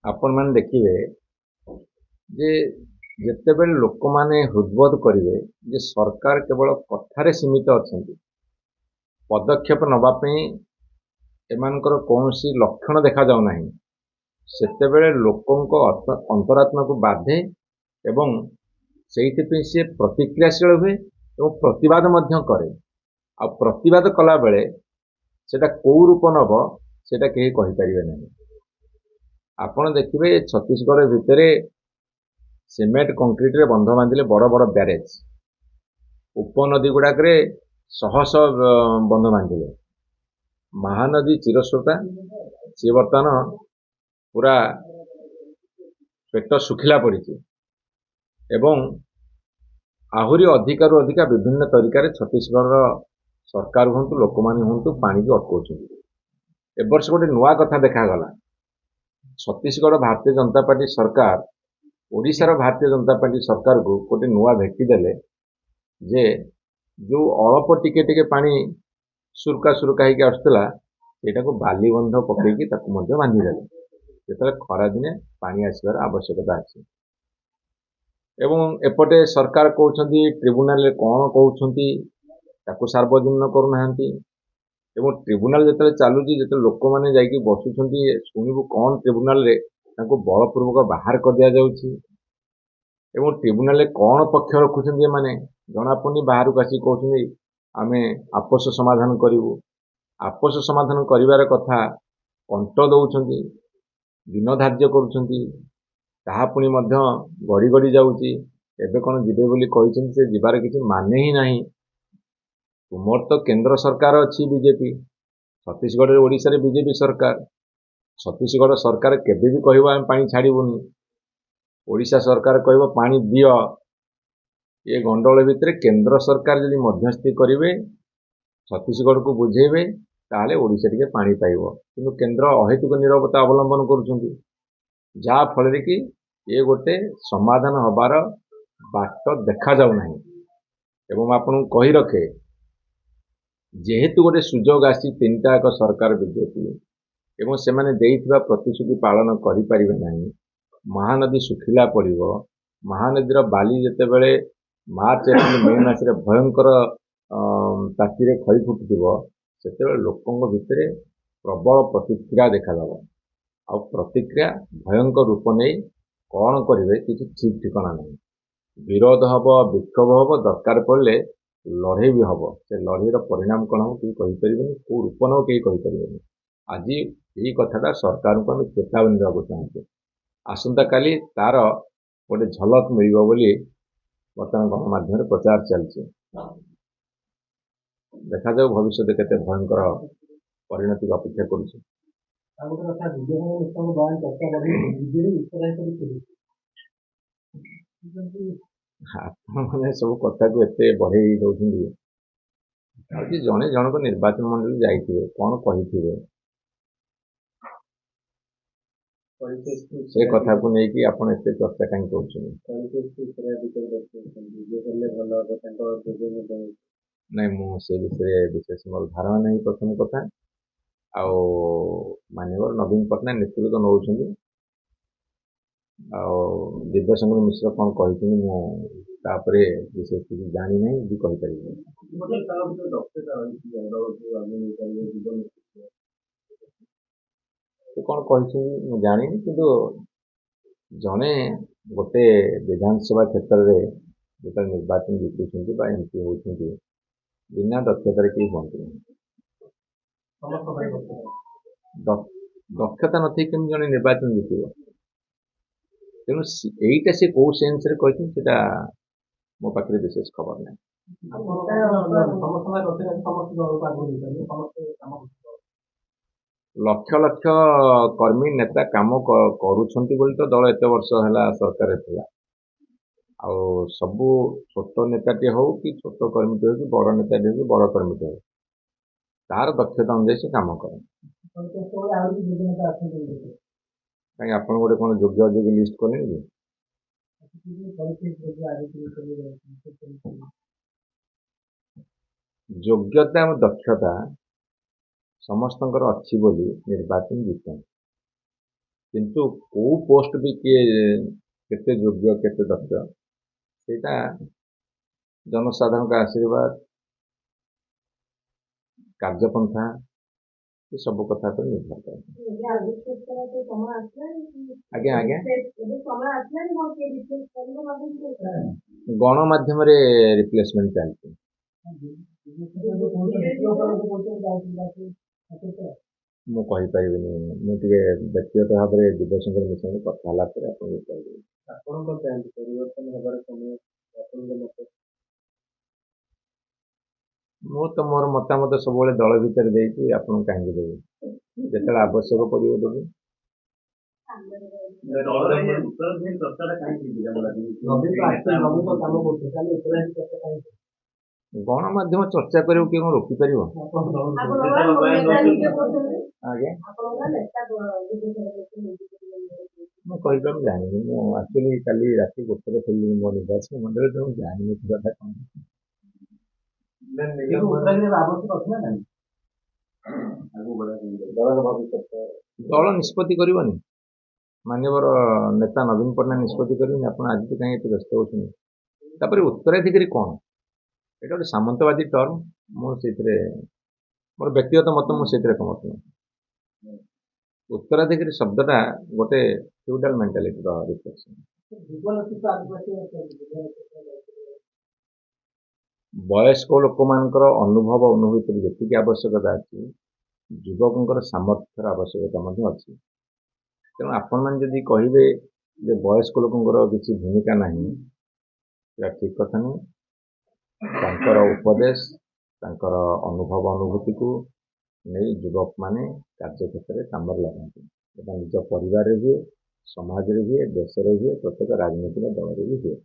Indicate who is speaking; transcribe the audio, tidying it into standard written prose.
Speaker 1: आपण मैंने देखिए जे ଯେତେବେଳେ ଲୋକମାନେ ହୃଦବୋଧ କରିବେ ଯେ ସରକାର କେବଳ କଥାରେ ସୀମିତ ଅଛନ୍ତି, ପଦକ୍ଷେପ ନେବା ପାଇଁ ଏମାନଙ୍କର କୌଣସି ଲକ୍ଷଣ ଦେଖାଯାଉନାହିଁ, ସେତେବେଳେ ଲୋକଙ୍କ ଅନ୍ତରାତ୍ମାକୁ ବାଧେ ଏବଂ ସେଇଥିପାଇଁ ସେ ପ୍ରତିକ୍ରିୟାଶୀଳ ହୁଏ ଏବଂ ପ୍ରତିବାଦ ମଧ୍ୟ କରେ। ଆଉ ପ୍ରତିବାଦ କଲା ବେଳେ ସେଟା କୋଉ ରୂପ ନେବ ସେଟା କେହି କହିପାରିବେ ନାହିଁ। ଆପଣ ଦେଖିବେ ଛତିଶଗଡ଼ ଭିତରେ ସିମେଣ୍ଟ କଂକ୍ରିଟରେ ବନ୍ଧ ବାନ୍ଧିଲେ ବଡ଼ ବଡ଼ ବ୍ୟାରେଜ, ଉପନଦୀ ଗୁଡ଼ାକରେ ଶହ ଶହ ବନ୍ଧ ବାନ୍ଧିଲେ। ମହାନଦୀ ଚିରସ୍ରୋତା, ସିଏ ବର୍ତ୍ତମାନ ପୁରା ପେଟ ଶୁଖିଲା ପଡ଼ିଛି ଏବଂ ଆହୁରି ଅଧିକାରୁ ଅଧିକା ବିଭିନ୍ନ ତରିକାରେ ଛତିଶଗଡ଼ର ସରକାର ହୁଅନ୍ତୁ ଲୋକମାନେ ହୁଅନ୍ତୁ ପାଣିକି ଅଟକାଉଛନ୍ତି। ଏ ବର୍ଷ ଗୋଟେ ନୂଆ କଥା ଦେଖାଗଲା। ଛତିଶଗଡ଼ ଭାରତୀୟ ଜନତା ପାର୍ଟି ସରକାର ଓଡ଼ିଶାର ଭାରତୀୟ ଜନତା ପାର୍ଟି ସରକାରକୁ ଗୋଟେ ନୂଆ ଭେଟି ଦେଲେ ଯେ ଯେଉଁ ଅଳ୍ପ ଟିକେ ଟିକେ ପାଣି ସୁରୁକା ସୁରୁକା ହେଇକି ଆସୁଥିଲା ସେଇଟାକୁ ବାଲି ବନ୍ଧ ପକେଇକି ତାକୁ ମଧ୍ୟ ବାନ୍ଧିଦେଲେ, ଯେତେବେଳେ ଖରାଦିନେ ପାଣି ଆସିବାର ଆବଶ୍ୟକତା ଅଛି। ଏବଂ ଏପଟେ ସରକାର କହୁଛନ୍ତି ଟ୍ରିବ୍ୟୁନାଲରେ କ'ଣ କହୁଛନ୍ତି ତାକୁ ସାର୍ବଜନୀନ କରୁନାହାନ୍ତି ଏବଂ ଟ୍ରିବ୍ୟୁନାଲ ଯେତେବେଳେ ଚାଲୁଛି, ଯେତେବେଳେ ଲୋକମାନେ ଯାଇକି ବସୁଛନ୍ତି ଶୁଣିବୁ କ'ଣ ଟ୍ରିବ୍ୟୁନାଲରେ ତାଙ୍କୁ ବଳପୂର୍ବକ ବାହାର କରିଦିଆଯାଉଛି ଏବଂ ଟ୍ରିବ୍ୟୁନାଲରେ କ'ଣ ପକ୍ଷ ରଖୁଛନ୍ତି ଏମାନେ ଜଣାପଡ଼ୁନି। ବାହାରକୁ ଆସିକି କହୁଛନ୍ତି ଆମେ ଆପୋଷ ସମାଧାନ କରିବୁ। ଆପୋଷ ସମାଧାନ କରିବାର କଥା କଣ୍ଟ ଦେଉଛନ୍ତି, ଦିନ ଧାର୍ଯ୍ୟ କରୁଛନ୍ତି, ତାହା ପୁଣି ମଧ୍ୟ ଗଡ଼ି ଗଡ଼ି ଯାଉଛି। ଏବେ କ'ଣ ଯିବେ ବୋଲି କହିଛନ୍ତି, ସେ ଯିବାର କିଛି ମାନେ ହିଁ ନାହିଁ। ତୁମର ତ କେନ୍ଦ୍ର ସରକାର ଅଛି ବିଜେପି, ଛତିଶଗଡ଼ରେ ଓଡ଼ିଶାରେ ବିଜେପି ସରକାର। ଛତିଶଗଡ଼ ସରକାର କେବେ ବି କହିବ ଆମେ ପାଣି ଛାଡ଼ିବୁନି, ଓଡ଼ିଶା ସରକାର କହିବ ପାଣି ଦିଅ। ଏ ଗଣ୍ଡଗୋଳ ଭିତରେ କେନ୍ଦ୍ର ସରକାର ଯଦି ମଧ୍ୟସ୍ଥି କରିବେ, ଛତିଶଗଡ଼କୁ ବୁଝେଇବେ, ତାହେଲେ ଓଡ଼ିଶା ଟିକେ ପାଣି ପାଇବ। କିନ୍ତୁ କେନ୍ଦ୍ର ଅହେତୁକ ନୀରବତା ଅବଲମ୍ବନ କରୁଛନ୍ତି, ଯାହା ଫଳରେ କି ଏ ଗୋଟେ ସମାଧାନ ହେବାର ବାଟ ଦେଖାଯାଉନାହିଁ। ଏବଂ ଆପଣଙ୍କୁ କହି ରଖେ, ଯେହେତୁ ଗୋଟେ ସୁଯୋଗ ଆସିଛି ତିନିଟା ଯାକ ସରକାର ବିଜେପି ଏବଂ ସେମାନେ ଦେଇଥିବା ପ୍ରତିଶ୍ରୁତି ପାଳନ କରିପାରିବେ ନାହିଁ। ମହାନଦୀ ଶୁଖିଲା ପଡ଼ିବ, ମହାନଦୀର ବାଲି ଯେତେବେଳେ ମାର୍ଚ୍ଚ ଏପ୍ରିଲ ମେ ମାସରେ ଭୟଙ୍କର ତାତିରେ ଖଇ ଫୁଟୁଥିବ, ସେତେବେଳେ ଲୋକଙ୍କ ଭିତରେ ପ୍ରବଳ ପ୍ରତିକ୍ରିୟା ଦେଖାଦେବ। ଆଉ ପ୍ରତିକ୍ରିୟା ଭୟଙ୍କର ରୂପ ନେଇ କ'ଣ କରିବେ କିଛି ଠିକ୍ ଠିକଣା ନାହିଁ। ବିରୋଧ ହେବ, ବିକ୍ଷୋଭ ହେବ, ଦରକାର ପଡ଼ିଲେ ଲଢ଼େଇ ବି ହେବ। ସେ ଲଢ଼େଇର ପରିଣାମ କ'ଣ ହେବ କେହି କହିପାରିବେନି, କେଉଁ ରୂପ ନେବ କେହି କହିପାରିବେନି। ଆଜି ଏହି କଥାଟା ସରକାରଙ୍କୁ ଆମେ ଚେତାବନୀ ଦେବାକୁ ଚାହୁଁଛୁ। ଆସନ୍ତାକାଲି ତାର ଗୋଟେ ଝଲକ ମିଳିବ ବୋଲି ବର୍ତ୍ତମାନ ଗଣମାଧ୍ୟମରେ ପ୍ରଚାର ଚାଲିଛି। ଦେଖାଯାଉ ଭବିଷ୍ୟତ କେତେ ଭୟଙ୍କର ପରିଣତିକୁ ଅପେକ୍ଷା କରୁଛି। ଆପଣମାନେ ସବୁ କଥାକୁ ଏତେ ବଢ଼େଇ ଦେଉଛନ୍ତି। ଆଉ ଜଣେ ଜଣକ ନିର୍ବାଚନ ମଣ୍ଡଳୀ ଯାଇଥିବେ, କ'ଣ କହିଥିବେ, ସେ କଥାକୁ ନେଇକି ଆପଣ ଏତେ ଚର୍ଚ୍ଚା କାହିଁକି କରୁଛନ୍ତି? ନାଇଁ, ମୁଁ ସେ ବିଷୟରେ ବିଶେଷ ମୋର ଧାରଣା ନାହିଁ। ପ୍ରଥମ କଥା, ଆଉ ମାନ୍ୟବର ନବୀନ ପଟ୍ଟନାୟକ ନେତୃତ୍ୱ ନେଉଛନ୍ତି, ଆଉ ଦିବ୍ୟଶଙ୍କର ମିଶ୍ର କ'ଣ କହିଛନ୍ତି ମୁଁ ତାପରେ ବିଶେଷ କିଛି ଜାଣିନାହିଁ ବି କହିପାରିବିନି। ସେ କ'ଣ କହିଛନ୍ତି ମୁଁ ଜାଣିନି, କିନ୍ତୁ ଜଣେ ଗୋଟେ ବିଧାନସଭା କ୍ଷେତ୍ରରେ ଯେତେବେଳେ ନିର୍ବାଚନ ଜିତୁଛନ୍ତି ବା ଏମପି ହେଉଛନ୍ତି, ବିନା ଦକ୍ଷତାରେ କେହି ହୁଅନ୍ତି ନାହିଁ। ଦକ୍ଷତା ନଥାଇ କେମିତି ଜଣେ ନିର୍ବାଚନ ଜିତିବ? ତେଣୁ ଏଇଟା ସେ କୋଉ ସେନ୍ସରେ କହିଛନ୍ତି ସେଟା ମୋ ପାଖରେ ବିଶେଷ ଖବର ନାହିଁ। ଲକ୍ଷ ଲକ୍ଷ କର୍ମୀ ନେତା କାମ କରୁଛନ୍ତି ବୋଲି ତ ଦଳ ଏତେ ବର୍ଷ ହେଲା ସରକାରରେ ଥିଲା। ଆଉ ସବୁ ଛୋଟ ନେତାଟିଏ ହଉ କି ଛୋଟ କର୍ମୀଟିଏ ହଉ କି ବଡ଼ ନେତାଟିଏ ହଉ କି ବଡ଼ କର୍ମୀଟିଏ ହଉ, ତାର ଦକ୍ଷତା ଅନୁଯାୟୀ ସେ କାମ କରେ। କାହିଁକି ଆପଣ ଗୋଟେ କ'ଣ ଯୋଗ୍ୟ ଅଯୋଗ୍ୟ ଲିଷ୍ଟ କଲେଣି କି? ଯୋଗ୍ୟତା ଏବଂ ଦକ୍ଷତା ସମସ୍ତଙ୍କର ଅଛି ବୋଲି ନିର୍ବାଚନ ଜିତନ୍ତି, किंतु को पोस्ट भी किए केते योग्य केते दक्ष सेटा जनसाधारण का आशीर्वाद कार्यपंथा ये सब कथा पर निर्भर करे। आज्ञा आज्ञा गणमाध्यम रिप्लेसमेंट चलती ମୁଁ କହିପାରିବିନି ମୁଁ ଟିକେ ବ୍ୟକ୍ତିଗତ ଭାବରେ ଯୁବସଂଘର ମିଶନ କଥା ହେଲା ପରେ ଆପଣଙ୍କୁ କହିବି।
Speaker 2: ଆପଣ କଣ ଚାହାନ୍ତି ପରିବର୍ତ୍ତନ ହେବାର ସମୟ ଆପଣଙ୍କ ମତ?
Speaker 1: ମୁଁ ତ ମୋର ମତାମତ ସବୁବେଳେ ଦଳ ଭିତରେ ଦେଇଛି ଆପଣଙ୍କୁ କାହିଁକି ଦେବି ଯେତେବେଳେ ଆବଶ୍ୟକ ପଡ଼ିବ ଦେବି। ଗଣମାଧ୍ୟମ ଚର୍ଚ୍ଚା କରିବାକୁ କିଏ କଣ ରୋକିପାରିବ? ଆଜ୍ଞା ମୁଁ କହିବା ମୁଁ ଜାଣିନି ମୁଁ ଆକ୍ଚୁଆଲି କାଲି ରାତି 1ରେ ଫେରିଲି ମୋ ନିର୍ବାଚନ ମଣ୍ଡଳୀରେ ମୁଁ ଜାଣିନି କଥାଟା କଣ। ଦଳ ନିଷ୍ପତ୍ତି କରିବନି ମାନ୍ୟବର ନେତା ନବୀନ ପଟ୍ଟନାୟକ ନିଷ୍ପତ୍ତି କରିବେନି ଆପଣ ଆଜି କାହିଁ ଏତେ ବ୍ୟସ୍ତ ହେଉଛନ୍ତି। ତାପରେ ଉତ୍ତରାଧିକାରୀ କ'ଣ ଏଇଟା ଗୋଟେ ସାମନ୍ତବାଦୀ ଟର୍ମ ମୁଁ ସେଇଥିରେ ମୋର ବ୍ୟକ୍ତିଗତ ମତ ମୁଁ ସେଇଥିରେ ଏକମତ ନୁହେଁ। उत्तराधिकारी शब्दटा गोटे फ्यूडाल मेंटालिटी रिफ्लेक्शन। वयस्क लोक मानकर अनुभव अनुभूति जी आवश्यकता अच्छी युवकों सामर्थ्यर आवश्यकता अच्छी तेणु आपण मैंने जदि कहे वयस्क लोकंर किसी भूमिका नहीं ठीक कथा नहीं उपदेश अनुभव अनुभूति को नहीं युवक माने कार्यक्षेत्र में काम लगाती निज परिवार हुए समाज हुए देश हुए प्रत्येक राजनीतिक दल भी हुए।